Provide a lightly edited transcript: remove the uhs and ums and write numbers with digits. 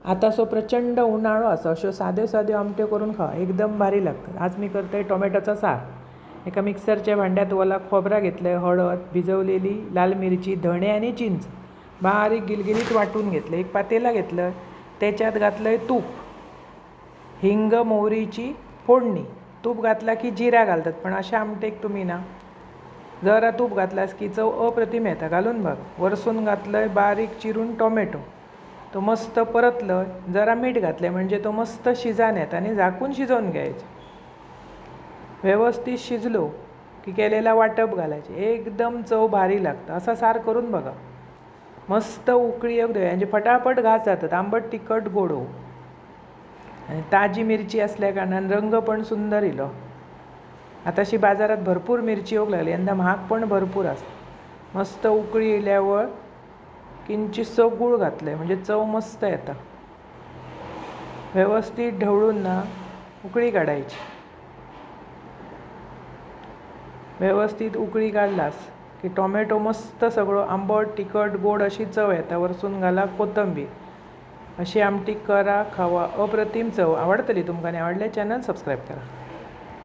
आता सो प्रचंड उन्हाळो असो अशो साद्यो साद्यो आमट्यो करून खावा एकदम भारी लागतात. आज मी करतोय टोमॅटोचा सार. एका मिक्सरच्या भांड्यात ओला खोबरा घेतलंय, हळद, भिजवलेली लाल मिरची, धणे आणि चिंच बारीक गिलगिलीत वाटून घेतलं. एक पातेला घेतलं, त्याच्यात घातलंय तूप, हिंग, मोहरीची फोडणी. तूप घातला की जिरा घालतात, पण अशा आमटेक तुम्ही ना जरा तूप घातलास की चव अप्रतिम येता. घालून बघ. वरसून घातलंय बारीक चिरून टोमॅटो, तो मस्त परतलं. जरा मीठ घातलं म्हणजे तो मस्त शिजान येतं आणि झाकून शिजवून घ्यायचं. व्यवस्थित शिजलो की केलेला वाटप घालायचे. एकदम चव भारी लागतं. असा सार करून बघा. मस्त उकळी येऊ दे म्हणजे फटाफट घास जातात. आंबट, तिखट, गोड आणि ताजी मिरची असल्या कारणाने रंग पण सुंदर इलो. आताशी बाजारात भरपूर मिरची येऊक लागली, यंदा महाग पण भरपूर असतं. मस्त उकळी येल्यावर किंचितसो गूळ घातलं म्हणजे चव मस्त येतं. व्यवस्थित ढवळून ना उकळी काढायची. व्यवस्थित उकळी काढलास की टोमॅटो मस्त सगळं आंबट, तिखट, गोड अशी चव येता. वरसून घाला कोथिंबीर. अशी आमटी करा, खावा, अप्रतिम चव. आवडतली तुमकां? आवडले चॅनल सबस्क्राईब करा.